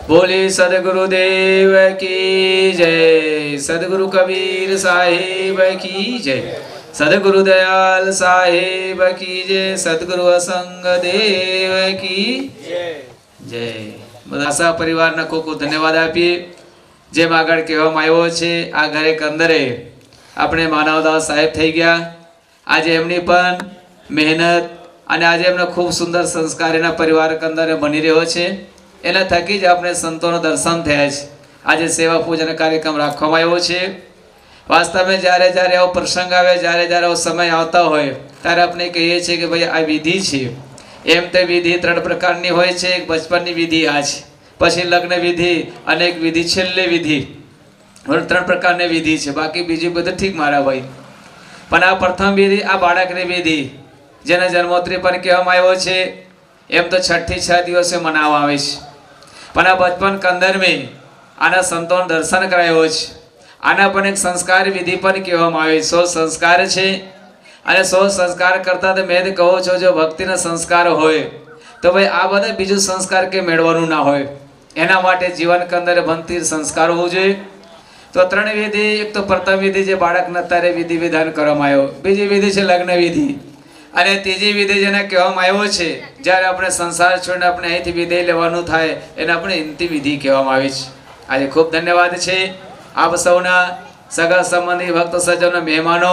बोले सदगुरुदेव की जय। सदगुरु कबीर साहेब की जय। सदगुरु दयाल साहेब की जय। सदगुरु असंग देव की जय। બધા પરિવારના ખૂબ ખૂબ ધન્યવાદ આપીએ। જેમ આગળ કહેવામાં આવ્યો છે, આ ઘરે અંદરે આપણે માનવદાસ સાહેબ થઈ ગયા। આજે એમની પણ મહેનત અને આજે એમનો ખૂબ સુંદર સંસ્કાર એના પરિવાર અંદર બની રહ્યો છે। એના થકી જ આપણે સંતોનો દર્શન થયા છે। આજે સેવા પૂજન કાર્યક્રમ રાખવામાં આવ્યો છે। વાસ્તવમાં જ્યારે જ્યારે એવો પ્રસંગ આવે, જ્યારે જ્યારે એવો સમય આવતા હોય ત્યારે આપણે કહીએ છીએ કે ભાઈ આ વિધિ છે। એમ તે વિધિ ત્રણ પ્રકારની હોય છે। એક બચપનની વિધિ આ છે, પછી લગ્ન વિધિ અને એક વિધિ છેલ્લી વિધિ। ત્રણ પ્રકારની વિધિ છે, બાકી બીજી બધું ઠીક મારા ભાઈ। પણ આ પ્રથમ વિધિ આ બાળકની વિધિ, જેને જન્મોત્રી પણ કહેવામાં આવ્યો છે। એમ તો 6 થી 6 દિવસે મનાવવામાં આવે છે, પણ આ બચપન કંદરમે આના સંતોનું દર્શન કરાયો છે। આના પણ એક સંસ્કાર વિધિ પણ કહેવામાં આવે છે। 100 સંસ્કાર છે અને 100 સંસ્કાર કરતા તો મેં કહો છો, જો ભક્તિના સંસ્કાર હોય તો ભાઈ આ બધા બીજું સંસ્કાર કે મેળવાનું ના હોય। એના માટે જીવન કંદરે બનતી સંસ્કાર હોવું જોઈએ। તો 3 વિધિ, એક તો પ્રથમ વિધિ જે બાળકના તારે વિધિ વિધાન કરવામાં આવ્યો, બીજી વિધિ છે લગ્ન વિધિ, અને ત્રીજી વિધિ જેને કહેવામાં આવ્યો છે જ્યારે આપણે સંસાર છોડીને આપણે અહીંથી વિદાય લેવાનું થાય એને આપણે અંતિમ વિધિ કહેવામાં આવે છે। આજે ખૂબ ધન્યવાદ છે આપ સૌના સગા સંબંધી ભક્ત સજ્જનો મહેમાનો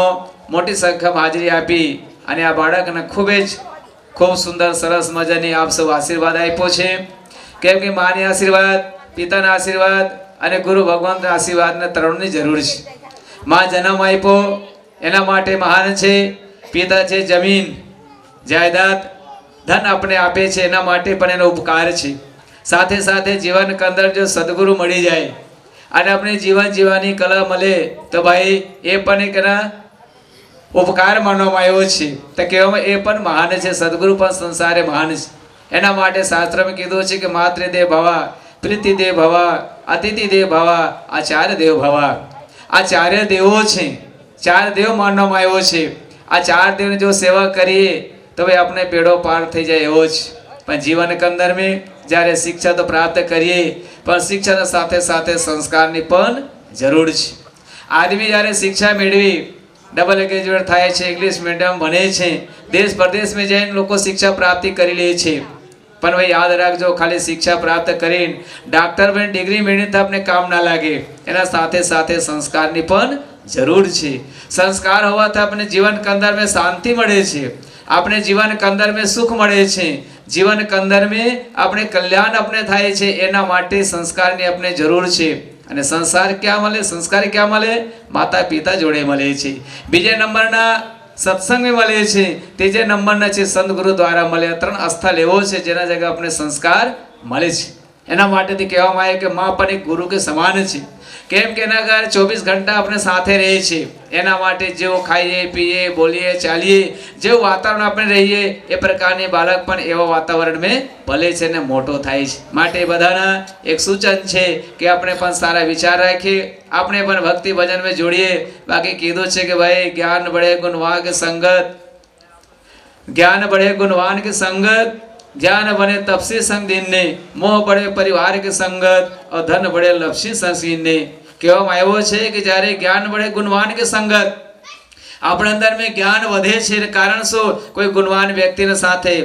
મોટી સંખ્યામાં હાજરી આપી અને આ બાળકને ખૂબ સુંદર સરસ મજાની આપ સૌ આશીર્વાદ આપ્યો છે। કેમ કે માની આશીર્વાદ, પિતાના આશીર્વાદ અને ગુરુ ભગવાનના આશીર્વાદને ત્રણની જરૂર છે। માં જન્મ આપ્યો એના માટે મહાન છે, પિતા છે જમીન જાયદાદ ધન આપણે આપે છે એના માટે પણ એનો ઉપકાર છે। સાથે સાથે જીવન અંદર જો સદગુરુ મળી જાય અને આપણે જીવન જીવવાની કલા મળે તો ભાઈ એ પણ એક એના ઉપકાર માનવામાં આવ્યો છે। તો કહેવામાં એ પણ મહાન છે, સદગુરુ પણ સંસારે મહાન છે। એના માટે શાસ્ત્રમાં કીધું છે કે માતૃદેવ ભવા, પ્રીતિદેવ ભવા, અતિથિદેવ ભવા, આચાર્ય દેવ ભવા। આ ચારે દેવો છે, 4 દેવ માનવામાં આવ્યો છે। આ 4 દેવની જો સેવા કરીએ તો ભાઈ આપણે પેડો પાર થઈ જાય એવો છે। પણ જીવન કંદરમાં જ્યારે શિક્ષા તો પ્રાપ્ત કરીએ પણ શિક્ષાના સાથે સાથે સંસ્કારની પણ જરૂર છે। આદમી જ્યારે શિક્ષા મેળવી ડબલ ગ્રેજ્યુએટ થાય છે, ઇંગ્લિશ મીડિયમ ભણે છે, દેશ પ્રદેશમાં જઈને લોકો શિક્ષા પ્રાપ્તિ કરી લે છે। પણ ભાઈ યાદ રાખજો, ખાલી શિક્ષા પ્રાપ્ત કરીને ડાક્ટર બની ડિગ્રી મેળવીને તો આપણે કામ ના લાગે, એના સાથે સાથે સંસ્કારની પણ જરૂર છે। સંસ્કાર હોવાથી આપણે જીવન કંદરમાં શાંતિ મળે છે, આપણે જીવન કંદરમાં સુખ મળે છે, જીવન કંદરમાં આપણે કલ્યાણ આપણે થાય છે। એના માટે સંસ્કારની આપણે જરૂર છે। અને સંસાર ક્યાં મળે, સંસ્કાર ક્યાં મળે? માતા પિતા જોડે મળે છે। બીજા નંબરના સત્સંગમાં મળે છે, ત્રીજા નંબરના છે સંત ગુરુ દ્વારા મળે। 3 સ્થળ એવો છે જેના જગ્યા આપણે સંસ્કાર મળે છે। એના માટેથી કહેવામાં આવે કે માં પણ એક ગુરુ કે સમાન છે। કેમ કે એના ઘર 24 ઘંટા આપણે સાથે રહે છે। એના માટે જેવો ખાઈએ પીએ બોલીએ ચાલીએ જેવું વાતાવરણ આપણે રહીએ એ પ્રકારની બાળક પણ એવા વાતાવરણમાં ભલે છે ને મોટો થાય છે। માટે બધાના એક સૂચન છે કે આપણે પણ સારા વિચાર રાખીએ, આપણે પણ ભક્તિ ભજનમાં જોડીએ। બાકી કીધું છે કે ભાઈ જ્ઞાન બળે ગુણવાન કે સંગત, જ્ઞાન બળે ગુણવાન કે સંગત, ज्ञान बने तपसी संग दिन ने, मोह बड़े परिवार के संगत और धन बड़े लपसी संसीन ने। कहेवामां આવ્યો છે કે જ્યારે જ્ઞાન બળે ગુણવાન કે સંગત, આપણા અંદર में જ્ઞાન વધે છે કારણ શું? કોઈ ગુણવાન વ્યક્તિને સાથે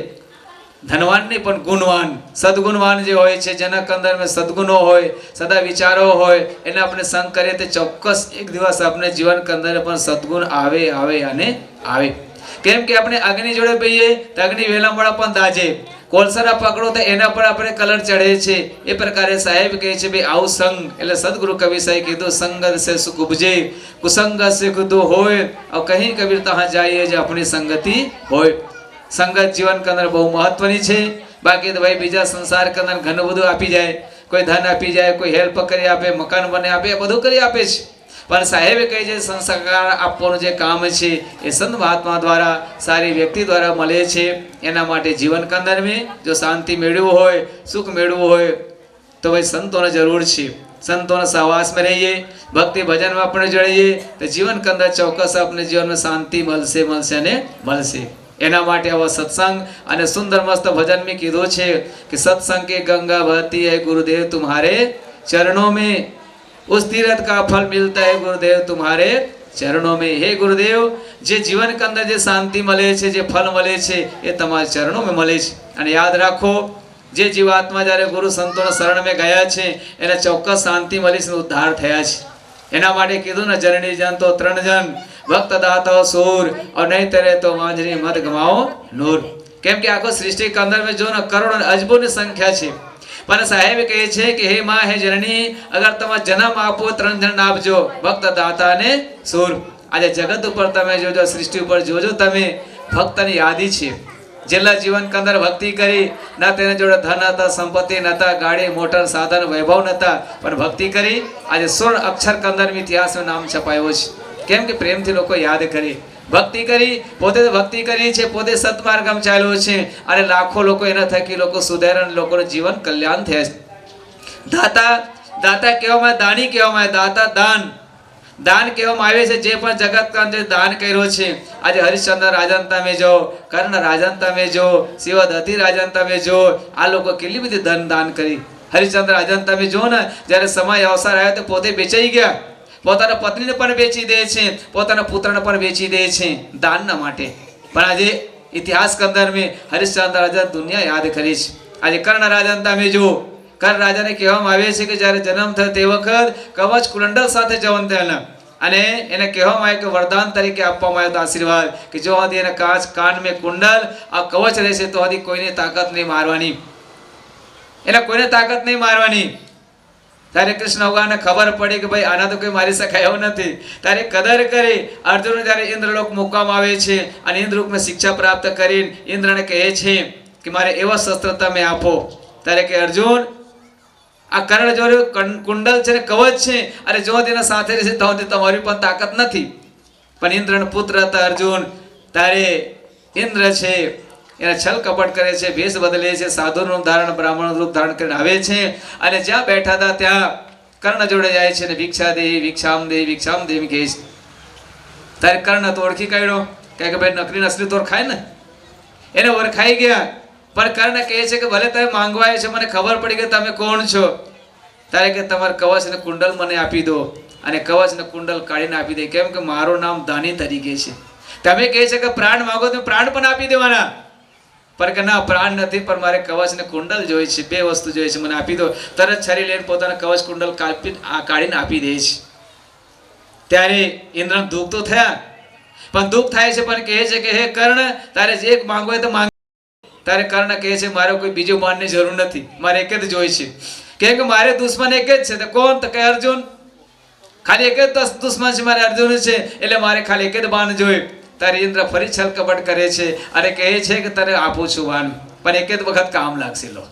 ધનવાન નહીં પણ ગુણવાન સદગુણવાન જે હોય છે, જેના અંદર में સદગુણો હોય, સદા વિચારો હોય, એને આપણે સંગ કરીએ તો ચોક્કસ એક દિવસ આપણે જીવન અંદર પણ સદગુણ આવે આવે અને આવે। કેમ કે આપણે અગ્નિ જોડે બેહીએ તો અગ્નિ વેલામળા પણ દાજે, કોલસરા પકડો તો એના પર આપણે કલર ચડે છે। એ પ્રકારે સાહેબ કહે છે ભાઈ આવું સંગ, એટલે સદગુરુ કવિ સાહેબ કીધું સંગત સે સુખ ઉપજે, કુસંગત સે કુદો હોય, और कहीं कबीर तहाँ जाइए जो अपनी संगति होय। संगत जीवन के अंदर बहु महत्वनी है। बाकी तो भाई बीजा संसार के अंदर घणું બધું આપી જાય, કોઈ ધન આપી જાય, કોઈ હેલ્પ કરી આપે, મકાન બને આપે, બધું કરી આપે છે। પણ સાહેબે કહે છે સંસ્કાર આપવાનું જે કામ છે એ સંત મહાત્મા દ્વારા, સારી વ્યક્તિ દ્વારા મળે છે। એના માટે જીવન કંદરમાં જો શાંતિ મેળવવું હોય, સુખ મેળવવું હોય તો ભાઈ સંતોની જરૂર છે। સંતોના સહવાસમાં રહીએ, ભક્તિ ભજનમાં આપણે જોડીએ તો જીવન કંદર ચોક્કસ આપણે જીવનમાં શાંતિ મળશે મળશે અને મળશે। એના માટે આવો સત્સંગ અને સુંદર મસ્ત ભજન મેં કીધું છે કે સत्संग के गंगा बहती है गुरुदेव तुम्हारे चरणों में उस तीर्थ का फल मिलता है गुरुदेव तुम्हारे चरणों में। हे गुरुदेव जे जीवन के अंदर जे शांति મળે છે જે ફળ મળે છે એ તમારા ચરણોમાં મળે છે। અને યાદ રાખો જે જીવાત્મા જ્યારે ગુરુ સંતોના શરણમાં ગયા છે એને ચોક્કસ શાંતિ મળી છે, ઉદ્ધાર થયા છે। એના માટે કીધું ને જનની જન તો 3 જન ભક્ત દાતા સૂર और नहीं तरे तो मांझरी मत गवाओ नूर। કેમ કે આખો સૃષ્ટિ કે અંદર में जो न करोड़ अजबोની સંખ્યા છે પણ સાહેબ કહે છે કે હે માં હે જનની અગર તમે જન્મ આપો 3 જણ આપજો ભક્ત દાતા ને સૂર। આજે જગત ઉપર તમે જોજો સૃષ્ટિ ઉપર જોજો તમે ભક્તની યાદી છે જેલા જીવન કે અંદર ભક્તિ કરી ના તેને જોડે ધન હતા સંપત્તિ નતા ગાડી મોટર સાધન વૈભવ નતા પણ ભક્તિ કરી આજે 16 અક્ષર કે અંદર ઇતિહાસમાં નામ છપાયો છે। કેમ કે પ્રેમથી લોકો યાદ કરી ભક્તિ કરી પોતે ભક્તિ કરી છે પોતે સત્માર્ગમાં ચાલ્યો છે અને લાખો લોકો એના થકી લોકો સુધારણ લોકોનું જીવન કલ્યાણ થયા છે। દાતા દાતા કહેવામાં દાની કહેવામાં દાતા દાન દાન કહેવામાં આવે છે જે પણ જગત કા અંદર દાન કર્યો છે। આજે હરિશ્ચંદ્ર રાજંતા में જો કર્ણ રાજંતા में જો શિવદત્તી રાજંતા में જો આ લોકો કેટલી બધી ધન દાન કરી। હરિશ્ચંદ્ર રાજંતા में જો ને જ્યારે સમય અવસર આવ્યો તો પોતે બેચાઈ ગયા પોતાના પત્નીને પણ વેચી દે છે પોતાના પુત્રને પણ વેચી દે છે દાનના માટે। પણ આજે ઇતિહાસ કે અંદર में હરિશ્ચંદ્ર રાજા દુનિયા યાદ કરી છે। આજે કર્ણ રાજંતા में જો કર્ણ રાજાને કહેવામાં આવે છે કે જ્યારે જન્મ થયો તે વખત કવચ કુંડલ સાથે જવન થયેલા અને એને કહેવામાં આવે કે વરદાન તરીકે આપવામાં આવ્યો આશીર્વાદ કે જો હદી એને કાન में कुंडल આ કવચ રહેશે તો હદી કોઈને તાકાત નહીં મારવાની એને કોઈને તાકાત નહીં મારવાની। તારે કૃષ્ણ ભગવાનને ખબર પડી કે ભાઈ આના તો કોઈ મારી શકાય એવું નથી તારે કદર કરી અર્જુન જ્યારે ઇન્દ્રલોક મુકામ આવે છે અને ઇન્દ્રલોકમાં શિક્ષા પ્રાપ્ત કરીને ઇન્દ્રને કહે છે કે મારે એવા શસ્ત્ર તમે આપો ત્યારે કે અર્જુન આ કર્ણ જોડે કુંડલ છે ને કવચ છે અને જો તેના સાથે રહેશે તો તમારી પણ તાકાત નથી। પણ ઇન્દ્રનો પુત્ર હતા અર્જુન તારે ઇન્દ્ર છે એના છલ કપટ કરે છે વેશ બદલે છે સાધુનું રૂપ ધારણ બ્રાહ્મણ રૂપ ધારણ કરીને આવે છે અને જ્યાં બેઠા હતા ત્યાં કર્ણ જોડે જાય છે અને ભિક્ષા દે ભિક્ષામ દે કહે છે। તારે કર્ણ તો ઓળખી કાઢ્યો કે ભાઈ નકલી અસલી તો ઓળખાય ને એને ઓળખાઈ ગયા પણ કર્ણ કહે છે કે ભલે તમે માંગવા આવ્યા છે મને ખબર પડી કે તમે કોણ છો તારે કે તમારે કવચ ને કુંડલ મને આપી દો અને કવચ ને કુંડલ કાઢીને આપી દે કેમ કે મારું નામ દાની તરીકે છે। તમે કહે છે કે પ્રાણ માંગો તો પ્રાણ પણ આપી દેવાના पर કે ના પ્રાણ નથી પણ મારે કવચ ને કુંડલ જોઈએ છે બે વસ્તુ જોઈએ છે મને આપી દો તરત છરી લઈને પોતાના કવચ કુંડલ કાઢીને આપી દે છે। ત્યારે ઇન્દ્ર દુઃખ તો થયા પણ દુઃખ થાય છે પણ કહે છે કે હે કર્ણ તારે જે માંગવું હોય તો માંગ। તારે કર્ણ કહે છે મારે કોઈ બીજો માનની જરૂર નથી મારે એક જ જોઈએ છે કેમ કે મારે દુશ્મન એક જ છે તો કોણ તો કે અર્જુન ખાલી એક જ દુશ્મન છે મારે અર્જુન છે એટલે મારે ખાલી એક જ બાણ જોઈએ। તારે ઇન્દ્ર ફરી છલ કપટ કરે છે અને કહે છે કે તને આપું છું વાન પણ એક જ વખત કામ લાગશે। લો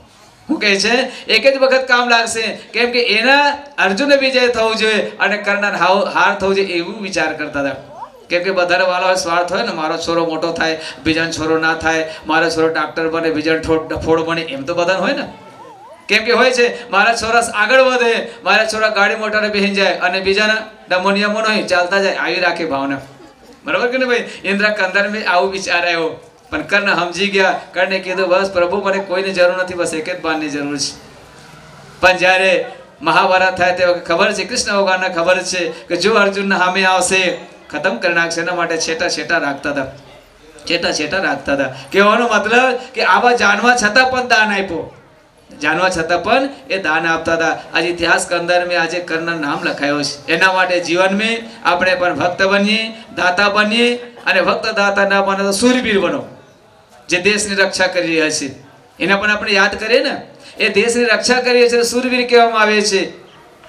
હું કહે છે એક જ વખત કામ લાગશે કેમ કે એના અર્જુનને વિજય થવું જોઈએ અને કર્ણને હાર થવું જોઈએ એવું વિચાર કરતા હતા। કેમ કે બધાને વાળો સ્વાર્થ હોય ને મારો છોરો મોટો થાય બીજાનો છોરો ના થાય મારો છોરો ડોક્ટર બને બીજાનો ડફોડ બને એમ તો બધાને હોય ને કેમ કે હોય છે મારા છોરા આગળ વધે મારા છોરા ગાડી મોટરને બેસી જાય અને બીજાના ડમોનિયમો નહીં ચાલતા જાય આવી રાખે ભાવના બરાબર કે ને ભાઈ ઇન્દ્ર કંદર મેં આવું વિચાર આવ્યો પણ કર્ણ સમજી ગયા કર્ણે કીધું બસ પ્રભુ મને કોઈની જરૂર નથી બસ એક જ બાણની જરૂર છે। પણ જ્યારે મહાભારત થાય તે વખત ખબર છે કૃષ્ણ ભગવાનને ખબર છે કે જો અર્જુનના સામે આવશે ખતમ કરી નાખશે એના માટે છેટા રાખતા હતા કહેવાનો મતલબ કે આવા જાણવા છતાં પણ દાન આપ્યો જાણવા છતાં પણ એ દાન આપતા હતા। આજે ઇતિહાસ કે અંદર મેં આજે કર્ણ નામ લખાયો છે એના માટે જીવન में આપણે પણ ભક્ત બનીએ દાતા બનીએ અને ભક્ત દાતા ના બને તો શૂરવીર બનો જે દેશની રક્ષા કરી રહ્યા છે એના પણ આપણે યાદ કરીએ ને એ દેશની રક્ષા કરીએ છીએ શૂરવીર કહેવામાં આવે છે।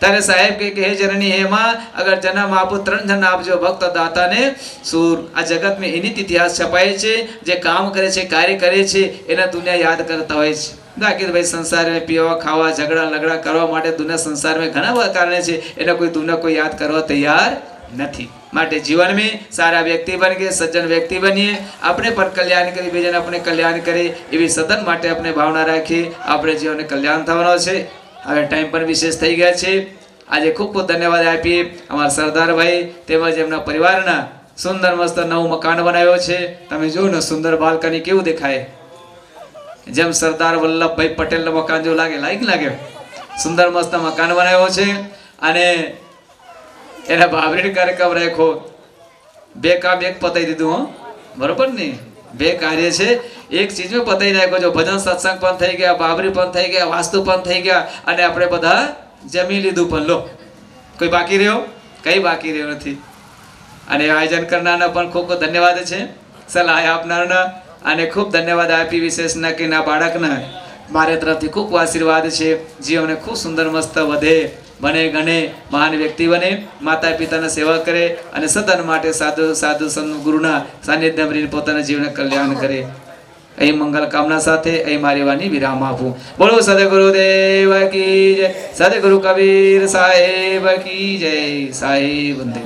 તારે સાહેબ કે હે જનની હે માં અગર જન્મ આપો 3 જન આપજો ભક્ત દાતા ને સૂર। આ જગત में એની ઇતિહાસ છપાય છે જે કામ કરે છે કાર્ય કરે છે એના દુનિયા યાદ કરતા હોય છે। बाकी भाई संसार में पीवा खावा झगड़ा लगड़ा करवा माटे दुनिया संसार में घना बधा कारण है एना कोई दुनिया कोई याद करवा तैयार नहीं। माटे जीवन में सारा व्यक्ति बन गए सज्जन व्यक्ति बनिए अपने पर कल्याण करी बीजा अपने कल्याण करे एवी सदन माटे अपने भावना राखी अपने जीवन कल्याण थवानो छे। हवे टाइम पर विशेष थई गया छे। आज खूब खूब धन्यवाद आपीए अमारा सरदार भाई तेमज एमना परिवारना સુંદર મસ્ત નવું મકાન બનાવ્યો છે. તમે જુઓ ને સુંદર બાલ્કની કેવું દેખાય, જેમ સરદાર વલ્લભભાઈ પટેલનું મકાન જેવું લાગે. સુંદર મસ્ત મકાન બનાવ્યો છે. અને એના બાબરી કાર્યક્રમ રાખ્યો. 2 કામ એક પતાઈ દીધું. હો બરોબર ને, 2 કાર્ય છે એક ચીજમાં પતાઈ નાખ્યો. જો ભજન સત્સંગ પણ થઈ ગયા, બાબરી પણ થઈ ગયા, વાસ્તુ પણ થઈ ગયા, અને આપણે બધા જમી લીધું પણ. લો કોઈ બાકી રહ્યો? કઈ બાકી રહ્યો નથી. અને આયોજન કરનારના પણ ખૂબ ખૂબ ધન્યવાદ છે, સલાહ આપનારના. અને ખૂબ ધન્યવાદ આપી વિશેષ નક્કીના બાળકના મારે તરફથી ખૂબ આશીર્વાદ છે. જીવનને ખૂબ સુંદર મસ્ત વધે, બને ગણે, મહાન વ્યક્તિ બને, માતા પિતાના સેવા કરે અને સદન માટે સાધુ સંત ગુરુના સાનિધ્યમાં રહીને પોતાના જીવનને કલ્યાણ કરે. અહીં મંગલ કામના સાથે અહીં મારી વાણી વિરામ આપું. બોલો સદગુરુદેવ કી જય, સદગુરુ કબીર સાહેબ કી જય. સાહેબ વંદે.